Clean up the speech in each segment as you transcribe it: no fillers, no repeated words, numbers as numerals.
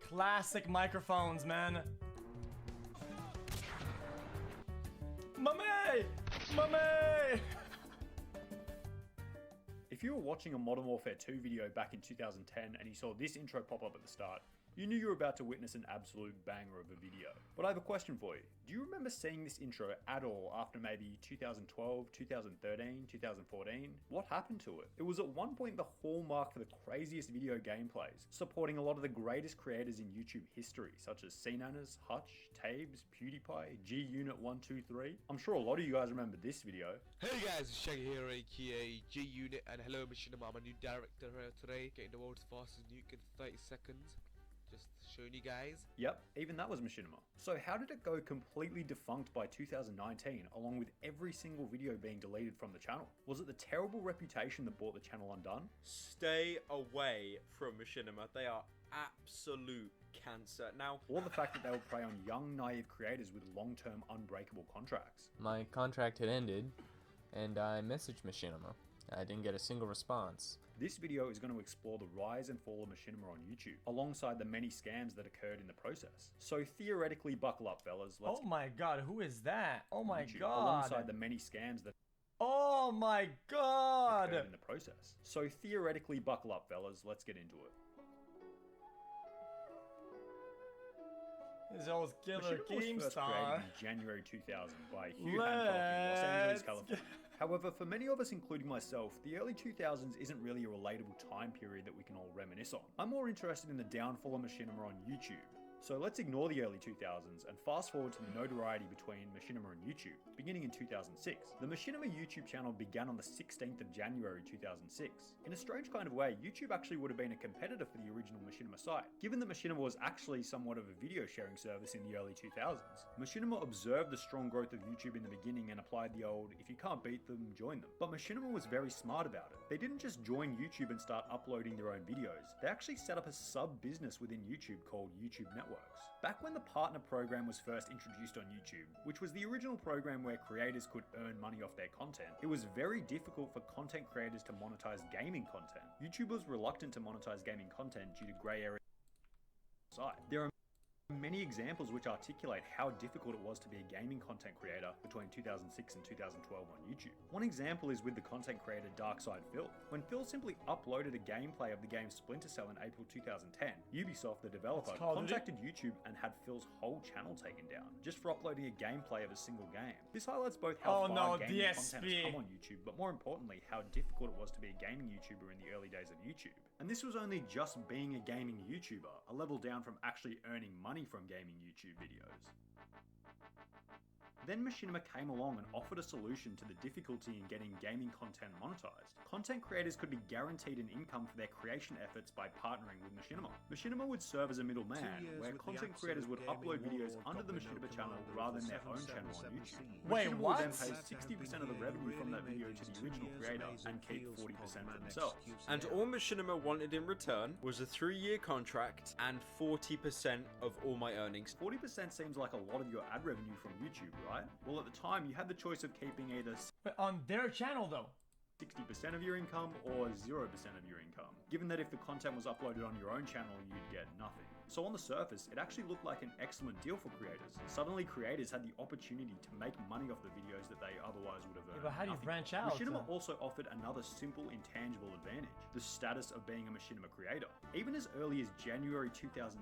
Classic microphones, man. Mame! Mame! If you were watching a Modern Warfare 2 video back in 2010 and you saw this intro pop up at the start, you knew you were about to witness an absolute banger of a video. But I have a question for you. Do you remember seeing this intro at all after maybe 2012, 2013, 2014? What happened to it? It was at one point the hallmark for the craziest video gameplays, supporting a lot of the greatest creators in YouTube history, such as CNANers, Hutch, Tabes, PewDiePie, G-Unit123. I'm sure a lot of you guys remember this video. Hey guys, it's Shaggy here, aka G-Unit, and hello Machinima. I'm a new director here today, getting the world's fastest nuke in 30 seconds. Just showing you guys. Yep, even that was Machinima. So how did it go completely defunct by 2019, along with every single video being deleted from the channel? Was it the terrible reputation that brought the channel undone? Stay away from Machinima. They are absolute cancer. Now, or the fact that they would prey on young, naive creators with long-term, unbreakable contracts? My contract had ended, and I messaged Machinima. I didn't get a single response. This video is going to explore the rise and fall of Machinima on YouTube, alongside the many scams that occurred in the process. So theoretically, buckle up, fellas. Oh my god, who is that? Oh my YouTube, god. Alongside the many scams that oh my god occurred in the process. So theoretically, buckle up, fellas. Let's get into it. This old killer Machinima was first Keemstar. created in January 2000 by Hugh Hancock in Los Angeles, California. However, for many of us, including myself, the early 2000s isn't really a relatable time period that we can all reminisce on. I'm more interested in the downfall of Machinima on YouTube. So let's ignore the early 2000s and fast forward to the notoriety between Machinima and YouTube, beginning in 2006. The Machinima YouTube channel began on the 16th of January 2006. In a strange kind of way, YouTube actually would have been a competitor for the original Machinima site, given that Machinima was actually somewhat of a video sharing service in the early 2000s. Machinima observed the strong growth of YouTube in the beginning and applied the old, if you can't beat them, join them. But Machinima was very smart about it. They didn't just join YouTube and start uploading their own videos, they actually set up a sub-business within YouTube called YouTube Networks. Back when the partner program was first introduced on YouTube, which was the original program where creators could earn money off their content, it was very difficult for content creators to monetize gaming content. YouTube was reluctant to monetize gaming content due to grey area site. There are many examples which articulate how difficult it was to be a gaming content creator between 2006 and 2012 on YouTube. One example is with the content creator Darkside Phil. When Phil simply uploaded a gameplay of the game Splinter Cell in April 2010, Ubisoft, the developer, contacted YouTube and had Phil's whole channel taken down, just for uploading a gameplay of a single game. This highlights both how far gaming content has come on YouTube, but more importantly, how difficult it was to be a gaming YouTuber in the early days of YouTube. And this was only just being a gaming YouTuber, a level down from actually earning money from gaming YouTube videos. Then Machinima came along and offered a solution to the difficulty in getting gaming content monetized. Content creators could be guaranteed an income for their creation efforts by partnering with Machinima. Machinima would serve as a middleman, where content creators would upload videos under the Machinima channel rather than their own channel on YouTube. Wait, Machinima what? would then pay 60% of the revenue from that video to the original creator and keep 40% for themselves. and all Machinima wanted in return was a 3-year contract and 40% of all my earnings. 40% seems like a lot of your ad revenue from YouTube, right? Well, at the time, you had the choice of keeping either But on their channel though. 60% of your income or 0% of your income, given that if the content was uploaded on your own channel, you'd get nothing. So on the surface, it actually looked like an excellent deal for creators. Suddenly, creators had the opportunity to make money off the videos that they otherwise would have earned. Yeah, but how do you nothing. branch out? Machinima also offered another simple, intangible advantage, the status of being a Machinima creator. Even as early as January 2009,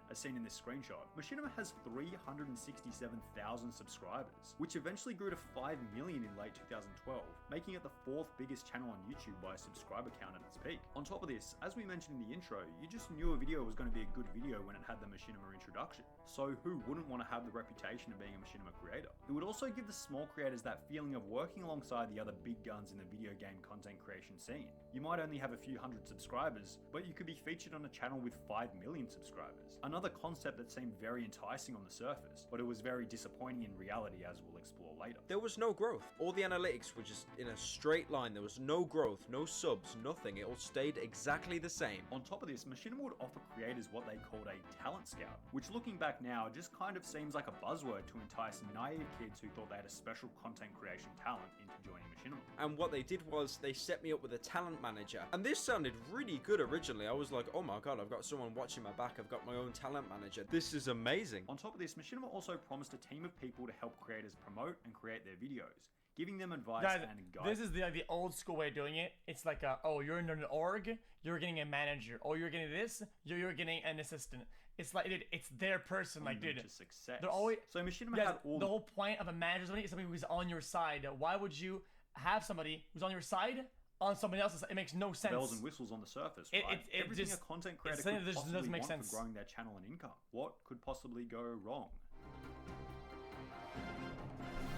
as seen in this screenshot, Machinima has 367,000 subscribers, which eventually grew to 5 million in late 2012, making it the 4th biggest channel on YouTube by subscriber count at its peak. On top of this, as we mentioned in the intro, you just knew a video was going to be a good video when it had the Machinima introduction. So who wouldn't want to have the reputation of being a Machinima creator? It would also give the small creators that feeling of working alongside the other big guns in the video game content creation scene. You might only have a few hundred subscribers, but you could be featured on a channel with 5 million subscribers. Another concept that seemed very enticing on the surface, but it was very disappointing in reality, as we'll explore later. There was no growth. All the analytics were just in a straight line. There was no growth, no subs, nothing. It all stayed exactly the same. On top of this, Machinima would offer creators what they called called a talent scout, which looking back now just kind of seems like a buzzword to entice naive kids who thought they had a special content creation talent into joining Machinima. And what they did was they set me up with a talent manager. And this sounded really good originally. I was like, oh my god, I've got someone watching my back. I've got my own talent manager. This is amazing. On top of this, Machinima also promised a team of people to help creators promote and create their videos, giving them advice Guys, and guidance. this is the old school way of doing it. It's like, oh, you're in an org, you're getting a manager. Oh, you're getting this, you're getting an assistant. It's like, dude, it's their person. Like, dude, to success. they're always. So Machinima Guys, had all the whole point of a manager is somebody who's on your side. Why would you have somebody who's on your side on somebody else's side? It makes no sense. bells and whistles on the surface, right? Everything a content creator something could that just possibly doesn't make want sense. for growing their channel and income. What could possibly go wrong?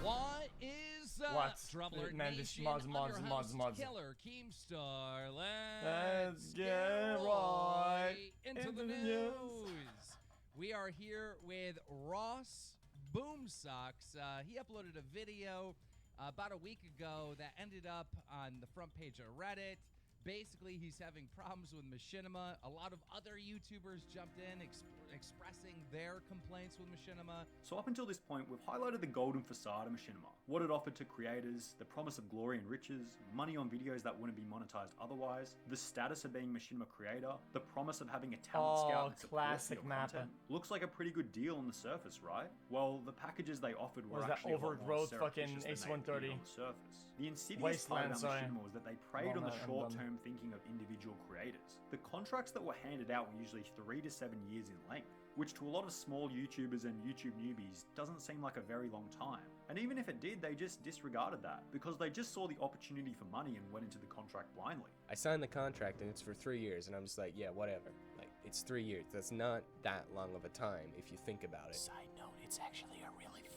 What is up, What? Troubler Man, this Nation? mods, I'm mods, your mods, host, mods. Killer Keemstar. Let's get right into the news. We are here with Ross Boomsocks. He uploaded a video about a week ago that ended up on the front page of Reddit. Basically, he's having problems with Machinima. A lot of other YouTubers jumped in expressing their complaints with Machinima. So up until this point, we've highlighted the golden facade of Machinima, what it offered to creators, the promise of glory and riches, money on videos that wouldn't be monetized otherwise, the status of being Machinima creator, the promise of having a talent scout that supports classic your map. content. Looks like a pretty good deal on the surface, right? Well, the packages they offered were Was that actually a lot more overgrowth fucking surreptitious than they appeared Ace-130? on the surface. The insidious Wasteland, part sorry. about Machinima was that they preyed on the I'm done. short-term thinking of individual creators. The contracts that were handed out were usually 3 to 7 years in length, which to a lot of small YouTubers and YouTube newbies doesn't seem like a very long time. And even if it did, they just disregarded that because they just saw the opportunity for money and went into the contract blindly. I signed the contract and it's for 3 years, and I'm just like, yeah, whatever. Like, it's 3 years. That's not that long of a time if you think about it. Side note, it's actually a really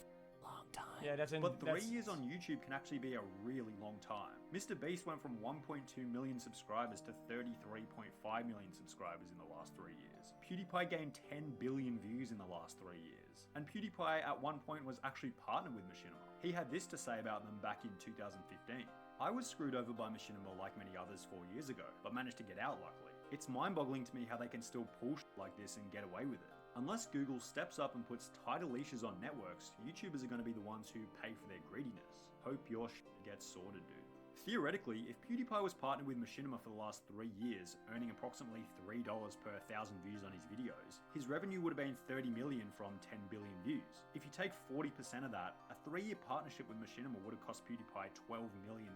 long time. Yeah, that's in. But 3 that's, years on YouTube can actually be a really long time. Mr. Beast went from 1.2 million subscribers to 33.5 million subscribers in the last 3 years. PewDiePie gained 10 billion views in the last 3 years. And PewDiePie at one point was actually partnered with Machinima. He had this to say about them back in 2015. I was screwed over by Machinima like many others 4 years ago, but managed to get out luckily. It's mind-boggling to me how they can still pull shit like this and get away with it. Unless Google steps up and puts tighter leashes on networks, YouTubers are going to be the ones who pay for their greediness. Hope your shit gets sorted, dude. Theoretically, if PewDiePie was partnered with Machinima for the last 3 years, earning approximately $3 per 1,000 views on his videos, his revenue would have been 30 million from 10 billion views. If you take 40% of that, a 3-year partnership with Machinima would have cost PewDiePie $12 million.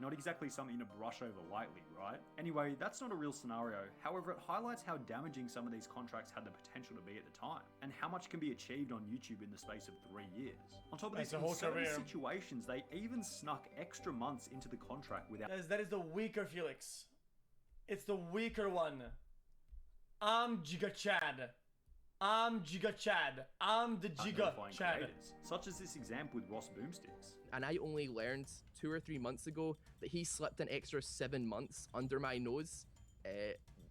Not exactly something to brush over lightly, right? Anyway, that's not a real scenario. However, it highlights how damaging some of these contracts had the potential to be at the time, and how much can be achieved on YouTube in the space of 3 years. On top of this, That's a in whole some of these career. situations, they even snuck extra months into the contract without that is the weaker Felix. It's the weaker one. I'm Giga Chad. I'm Giga Chad. I'm the Giga notifying Chad. creators, such as this example with Ross Boomsticks. And I only learned 2 or 3 months ago that he slipped an extra 7 months under my nose.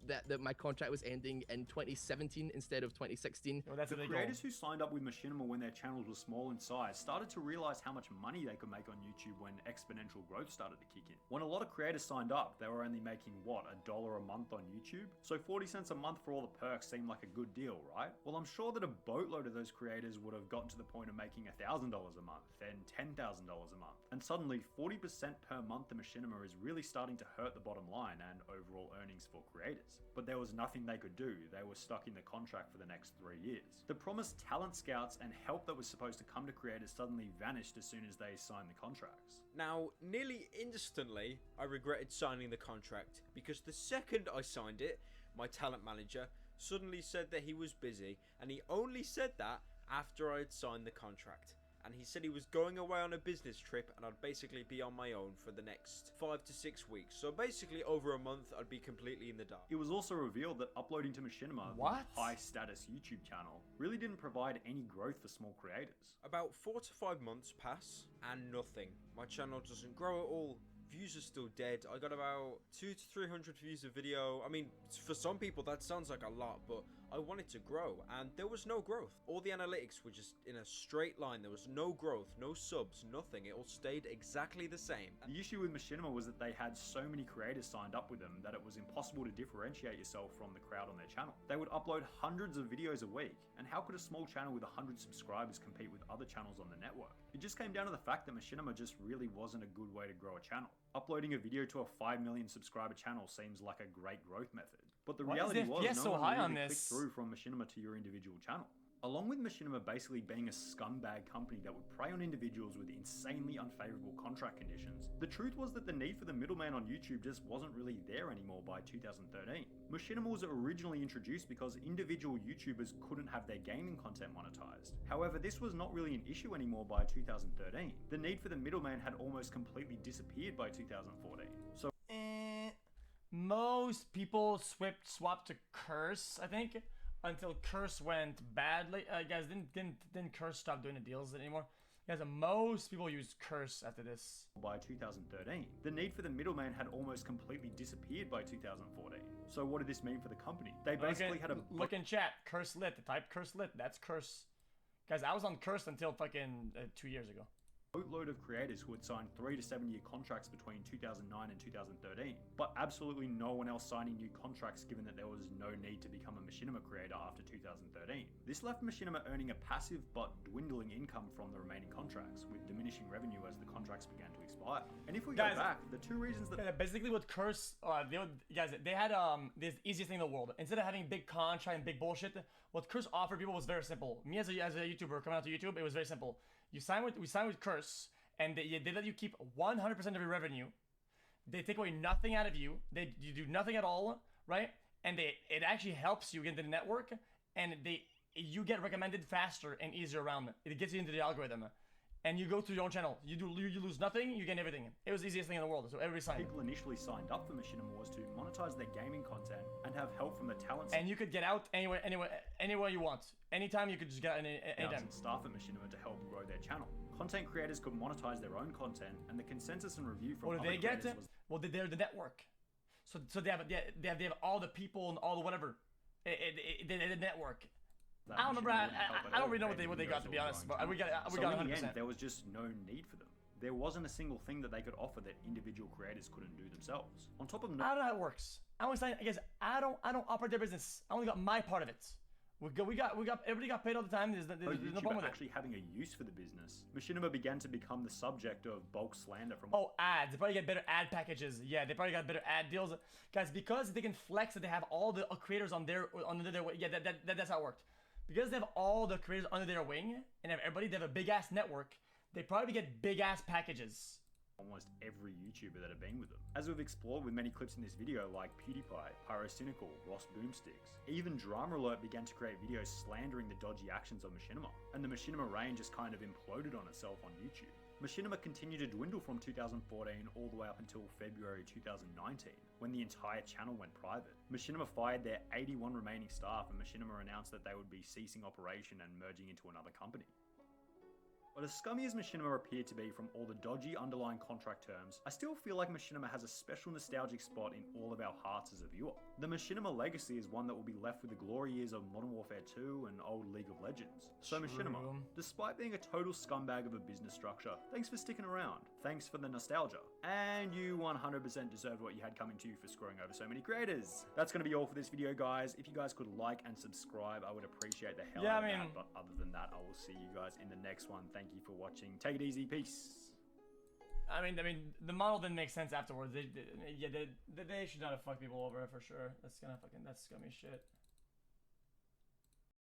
That my contract was ending in 2017 instead of 2016. Oh, that's The illegal. creators who signed up with Machinima when their channels were small in size started to realize how much money they could make on YouTube when exponential growth started to kick in. When a lot of creators signed up, they were only making, what, $1 a month on YouTube? So 40 cents a month for all the perks seemed like a good deal, right? Well, I'm sure that a boatload of those creators would have gotten to the point of making $1,000 a month, then $10,000 a month. And suddenly, 40% per month to Machinima is really starting to hurt the bottom line and overall earnings for creators. But there was nothing they could do. They were stuck in the contract for the next 3 years. The promised talent scouts and help that was supposed to come to creators suddenly vanished as soon as they signed the contracts. Now, nearly instantly, I regretted signing the contract because the second I signed it, my talent manager suddenly said that he was busy, and he only said that after I had signed the contract. And he said he was going away on a business trip and I'd basically be on my own for the next 5 to 6 weeks. So basically over a month I'd be completely in the dark. It was also revealed that uploading to Machinima, What? the high-status YouTube channel, really didn't provide any growth for small creators. About 4 to 5 months pass and nothing. My channel doesn't grow at all. Views are still dead. I got about 200 to 300 views a video. I mean, for some people that sounds like a lot, but I wanted to grow, and there was no growth. All the analytics were just in a straight line. There was no growth, no subs, nothing. It all stayed exactly the same. The issue with Machinima was that they had so many creators signed up with them that it was impossible to differentiate yourself from the crowd on their channel. They would upload hundreds of videos a week, and how could a small channel with 100 subscribers compete with other channels on the network? It just came down to the fact that Machinima just really wasn't a good way to grow a channel. Uploading a video to a 5 million subscriber channel seems like a great growth method. But the reality was no one really clicked through from Machinima to your individual channel. Along with Machinima basically being a scumbag company that would prey on individuals with insanely unfavorable contract conditions, the truth was that the need for the middleman on YouTube just wasn't really there anymore by 2013. Machinima was originally introduced because individual YouTubers couldn't have their gaming content monetized. However, this was not really an issue anymore by 2013. The need for the middleman had almost completely disappeared by 2014. So most people swapped to Curse, I think, until Curse went badly. Guys, didn't Curse stop doing the deals anymore? Guys, most people used Curse after this. By 2013, the need for the middleman had almost completely disappeared by 2014. So what did this mean for the company? They basically had a look in chat. Curse lit. Type Curse lit. That's Curse. Guys, I was on Curse until fucking 2 years ago. Boatload of creators who had signed 3 to 7 year contracts between 2009 and 2013, but absolutely no one else signing new contracts given that there was no need to become a Machinima creator after 2013. This left Machinima earning a passive but dwindling income from the remaining contracts, with diminishing revenue as the contracts began to expire. And if we go back, the two reasons that basically with Curse, they had this easiest thing in the world. Instead of having big contract and big bullshit, what Curse offered people was very simple. Me as a YouTuber coming out to YouTube, it was very simple. We sign with Curse, and they let you keep 100% of your revenue. They take away nothing out of you. You do nothing at all, right? And it actually helps you get into the network, and you get recommended faster and easier around. It gets you into the algorithm, and you go to your own channel. You lose nothing, you gain everything. It was the easiest thing in the world. So everybody signed. People initially signed up for Machinima was to monetize their gaming content and have help from the talents. And you could get out anywhere you want. Anytime you could just get out anytime. Staff at Machinima to help grow their channel. Content creators could monetize their own content, and the consensus and review from what did they get? Well, they're the network. So they have all the people and all the whatever. The network. I don't remember. I don't really know what they got, to be honest. But we got 100%. In the end, there was just no need for them. There wasn't a single thing that they could offer that individual creators couldn't do themselves. On top of I don't know how it works. I don't operate their business. I only got my part of it. We got everybody got paid all the time. There's no problem with actually having a use for the business. Machinima began to become the subject of bulk slander from ads. They probably get better ad packages. Yeah, they probably got better ad deals, guys, because they can flex that they have all the creators under their wing. Yeah, that's how it worked. Because they have all the creators under their wing and have everybody, they have a big ass network. They probably get big ass packages. Almost every YouTuber that have been with them. As we've explored with many clips in this video like PewDiePie, Pyrocynical, Ross Boomsticks, even Drama Alert began to create videos slandering the dodgy actions of Machinima, and the Machinima reign just kind of imploded on itself on YouTube. Machinima continued to dwindle from 2014 all the way up until February 2019, when the entire channel went private. Machinima fired their 81 remaining staff, and Machinima announced that they would be ceasing operation and merging into another company. But as scummy as Machinima appeared to be from all the dodgy underlying contract terms, I still feel like Machinima has a special nostalgic spot in all of our hearts as a viewer. The Machinima legacy is one that will be left with the glory years of Modern Warfare 2 and old League of Legends. So Machinima, despite being a total scumbag of a business structure, thanks for sticking around, thanks for the nostalgia, and you 100% deserved what you had coming to you for screwing over so many creators. That's going to be all for this video, guys. If you guys could like and subscribe, I would appreciate the hell out of that, but other than that, I will see you guys in the next one. Thank you for watching. Take it easy. Peace. I mean, the model didn't make sense afterwards. They should not have fucked people over for sure. That's scummy shit.